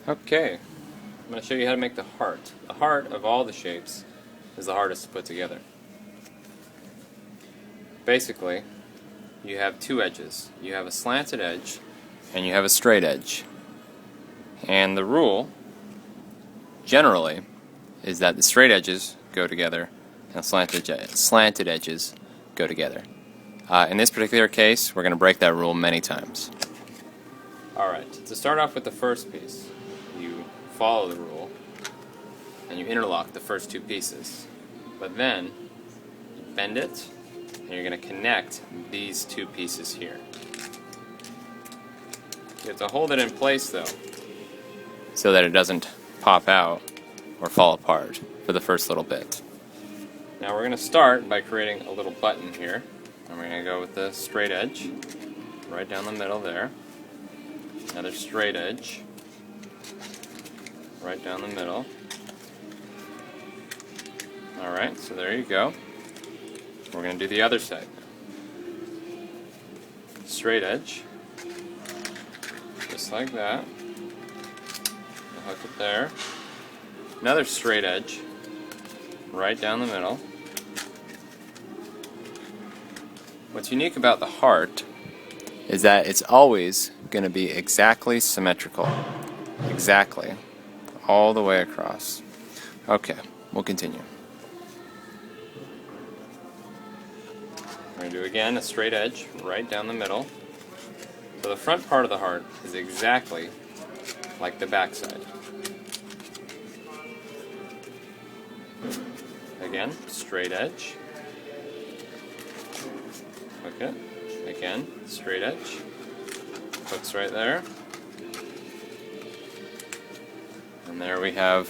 Okay, I'm going to show you how to make the heart. The heart of all the shapes is the hardest to put together. Basically, you have two edges. You have a slanted edge and you have a straight edge. And the rule, generally, is that the straight edges go together and slanted edges go together. In this particular case, we're going to break that rule many times. Alright, to start off with the first piece, you follow the rule and you interlock the first two pieces. But then, you bend it and you're going to connect these two pieces here. You have to hold it in place though, so that it doesn't pop out or fall apart for the first little bit. Now we're going to start by creating a little button here. And we're going to go with the straight edge, right down the middle there. Another straight edge, right down the middle. Alright, so there you go. We're going to do the other side now. Straight edge, just like that. We'll hook it there. Another straight edge, right down the middle. What's unique about the heart is that it's always going to be exactly symmetrical. Exactly. All the way across. Okay, we'll continue. We're going to do again a straight edge right down the middle. So the front part of the heart is exactly like the back side. Again, straight edge. Hook it. Again, straight edge. Hooks right there. And there we have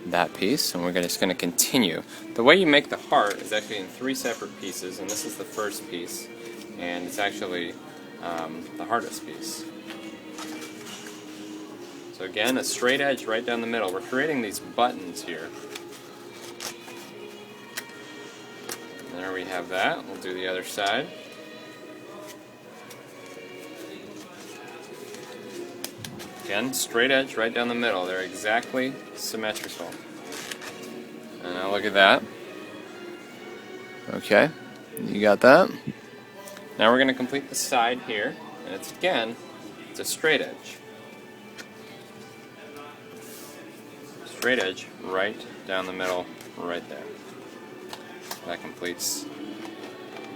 that piece, and we're just going to continue. The way you make the heart is actually in three separate pieces, and this is the first piece, and it's actually the hardest piece. So again, a straight edge right down the middle. We're creating these buttons here. And there we have that. We'll do the other side. Again, straight edge right down the middle. They're exactly symmetrical. And now look at that. Okay, you got that? Now we're going to complete the side here. And it's a straight edge. Straight edge right down the middle, right there. That completes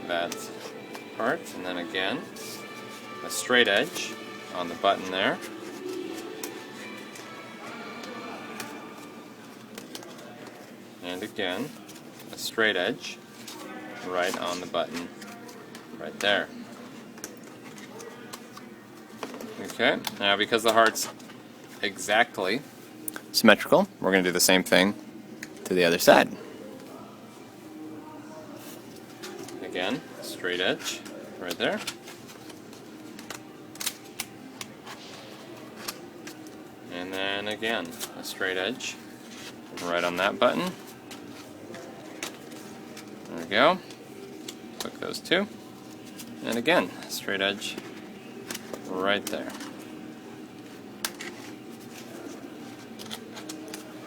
that part. And then again, a straight edge on the button there. And again, a straight edge right on the button, right there. Okay, now because the heart's exactly symmetrical, we're going to do the same thing to the other side. Again, straight edge right there. And then again, a straight edge right on that button. There we go. Hook those two. And again, straight edge right there.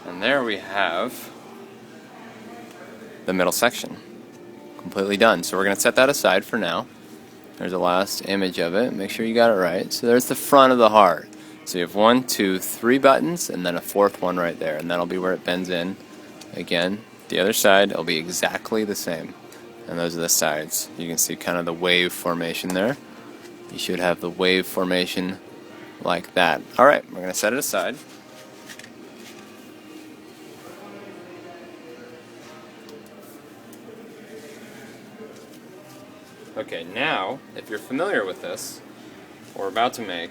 And there we have the middle section. Completely done. So we're going to set that aside for now. There's a last image of it. Make sure you got it right. So there's the front of the heart. So you have 1, 2, 3 buttons, and then a fourth one right there. And that'll be where it bends in. Again, the other side, it'll be exactly the same. And those are the sides. You can see kind of the wave formation there. You should have the wave formation like that. Alright, we're going to set it aside. Okay, now, if you're familiar with this, what we're about to make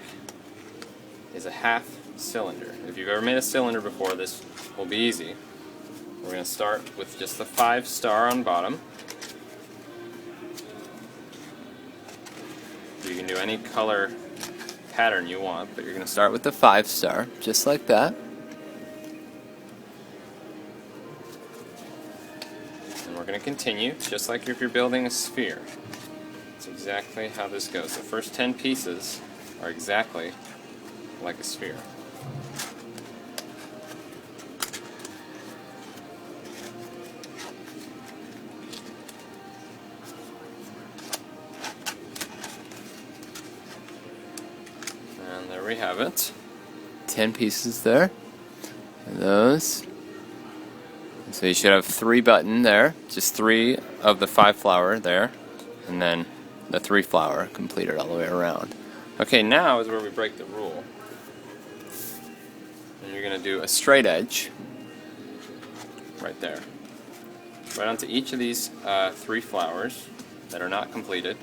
is a half cylinder. If you've ever made a cylinder before, this will be easy. We're going to start with just the 5-star on bottom. You can do any color pattern you want, but you're going to start with the 5-star, just like that. And we're going to continue, just like if you're building a sphere. That's exactly how this goes. The first 10 pieces are exactly like a sphere. And there we have it. 10 pieces there. And those. So you should have 3 button there, just 3 of the 5 flower there, and then the 3 flower completed all the way around. Okay, now is where we break the rule. And you're going to do a straight edge right there. Right onto each of these 3 flowers that are not completed.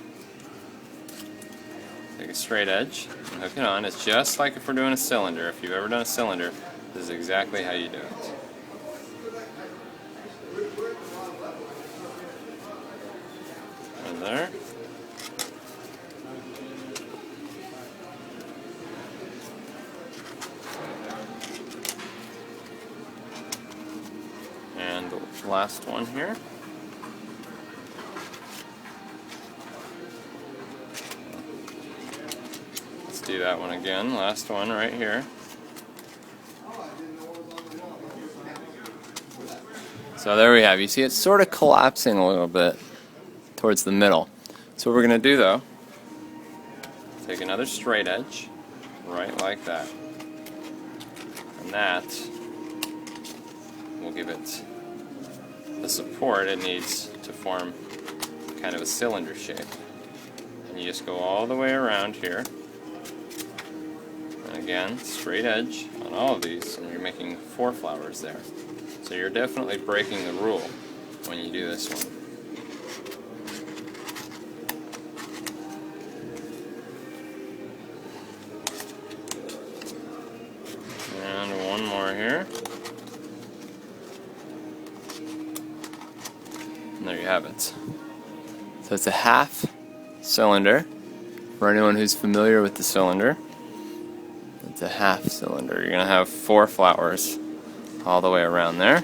Take a straight edge and hook it on. It's just like if we're doing a cylinder. If you've ever done a cylinder, this is exactly how you do it. And there. And the last one here. Let's do that one again. Last one right here. So there we have. You see it's sort of collapsing a little bit towards the middle. So what we're going to do though, take another straight edge, right like that. And that will give it the support it needs to form kind of a cylinder shape. And you just go all the way around here. And again, straight edge on all of these, and you're making 4 flowers there. So you're definitely breaking the rule when you do this one. And one more here. And there you have it. So it's a half cylinder. For anyone who's familiar with the cylinder, it's a half cylinder. You're going to have 4 flowers all the way around there.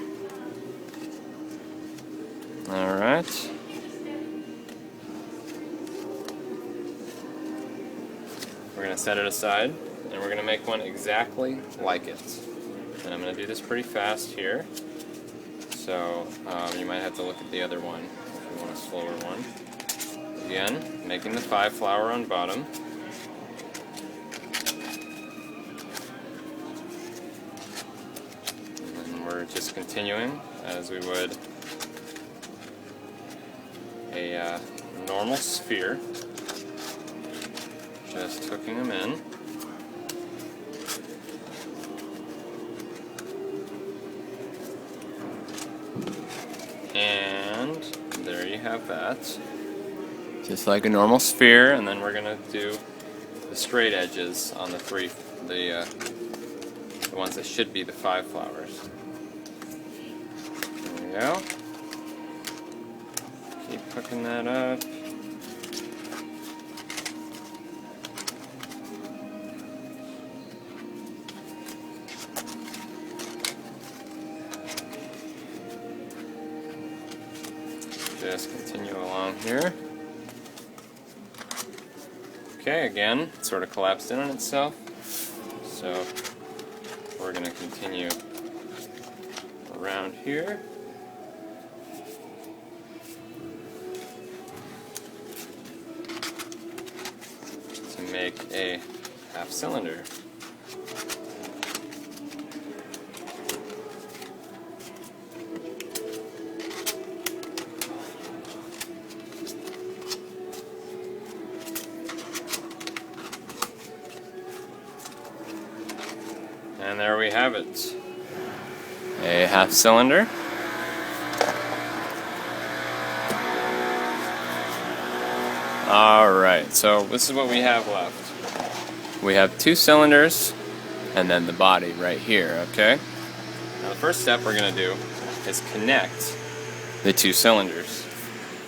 Alright. We're going to set it aside, and we're going to make one exactly like it. And I'm going to do this pretty fast here, so you might have to look at the other one if you want a slower one. Again, making the 5 flower on bottom. And we're just continuing as we would a normal sphere. Just hooking them in. And there you have that. Just like a normal sphere, and then we're going to do the straight edges on the ones that should be the 5 flowers. There we go. Keep hooking that up. Just continue along here. Okay, again, it sort of collapsed in on itself, so we're going to continue around here. To make a half cylinder. And there we have it. A half cylinder. Alright, so this is what we have left. We have 2 cylinders and then the body right here, okay? Now the first step we're going to do is connect the 2 cylinders.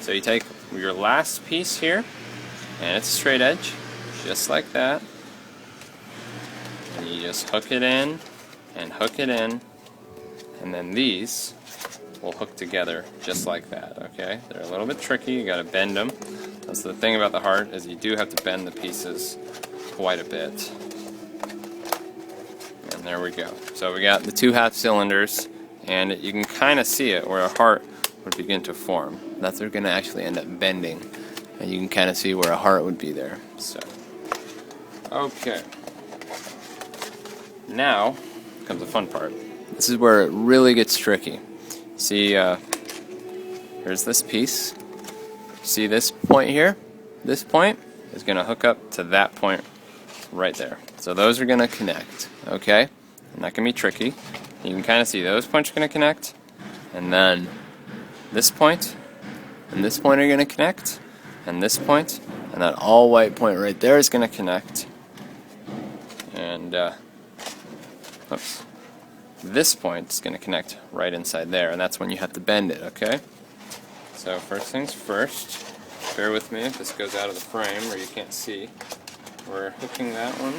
So you take your last piece here, and it's a straight edge, just like that. And you just hook it in, and hook it in, and then these will hook together just like that, okay? They're a little bit tricky, you gotta bend them. That's the thing about the heart, is you do have to bend the pieces quite a bit. And there we go. So we got the 2 half cylinders, and you can kind of see it where a heart would begin to form. That's they're going to actually end up bending, and you can kind of see where a heart would be there. So, okay. Now comes the fun part. This is where it really gets tricky. See, here's this piece. See this point here? This point is going to hook up to that point right there. So those are going to connect, okay? And that can be tricky. You can kind of see those points are going to connect, and then this point and this point are going to connect, and this point, and that all white point right there is going to connect. And, oops. This point is going to connect right inside there, and that's when you have to bend it, okay? So first things first, bear with me if this goes out of the frame or you can't see. We're hooking that one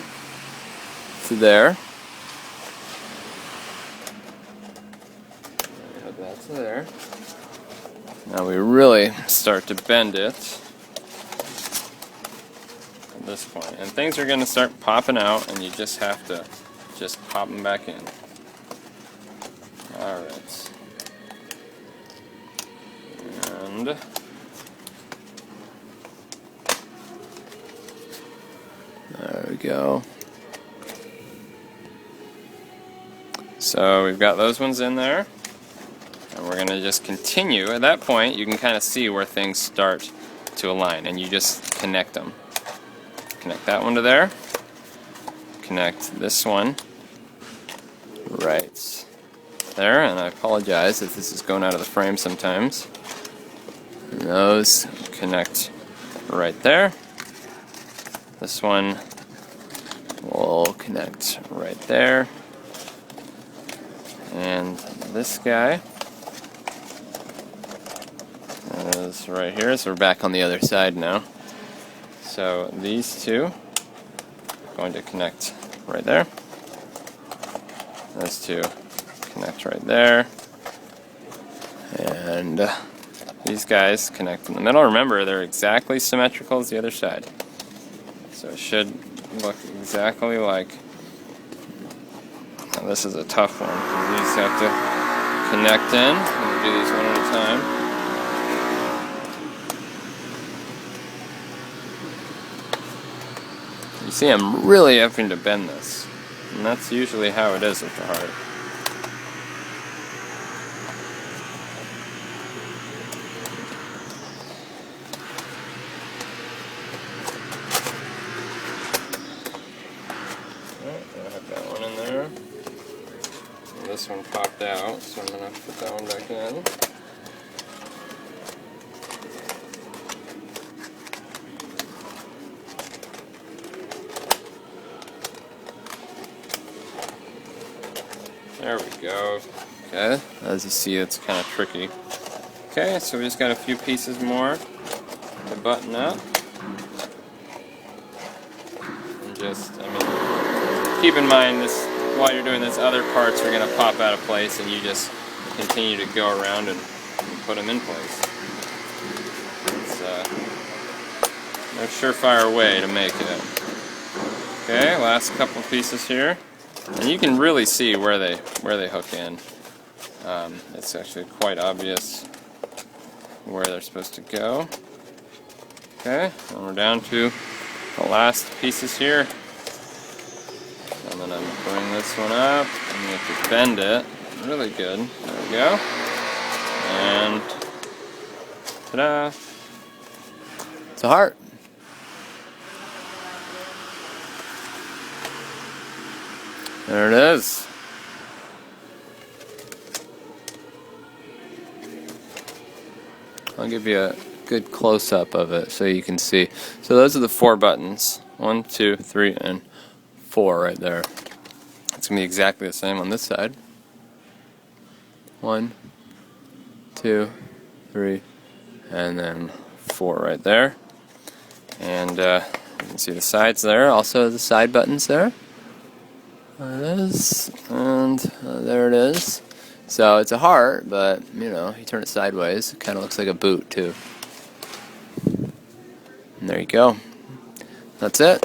to there. Hook that to there. Now we really start to bend it at this point. And things are going to start popping out, and you just have to just pop them back in. Alright. And there we go. So we've got those ones in there, and we're going to just continue. At that point, you can kind of see where things start to align, and you just connect them. Connect that one to there. Connect this one right there, and I apologize if this is going out of the frame sometimes. And those connect right there. This one will connect right there. And this guy is right here, so we're back on the other side now. So these two are going to connect right there. Those two connect right there. And these guys connect in the middle. Remember, they're exactly symmetrical as the other side. So it should look exactly like... Now this is a tough one, because you just have to connect in. I'm going to do these one at a time. You see, I'm really having to bend this. And that's usually how it is with the heart. I have that one in there. And this one popped out, so I'm going to put that one back in. There we go. Okay, as you see, it's kind of tricky. Okay, so we just got a few pieces more to button up. And just, keep in mind this while you're doing this, other parts are going to pop out of place, and you just continue to go around and put them in place. It's no surefire way to make it. Okay, last couple pieces here. And you can really see where they hook in. It's actually quite obvious where they're supposed to go. Okay, and we're down to the last pieces here. And then I'm putting this one up, and you have to bend it really good. There we go. And ta-da! It's a heart. There it is. I'll give you a good close-up of it so you can see. So those are the 4 buttons. 1, 2, 3, and 4 right there. It's going to be exactly the same on this side. 1, 2, 3, and then 4 right there. And you can see the sides there. Also the side buttons there. There it is, and there it is. So it's a heart, but you know, you turn it sideways, it kind of looks like a boot too. And there you go. That's it.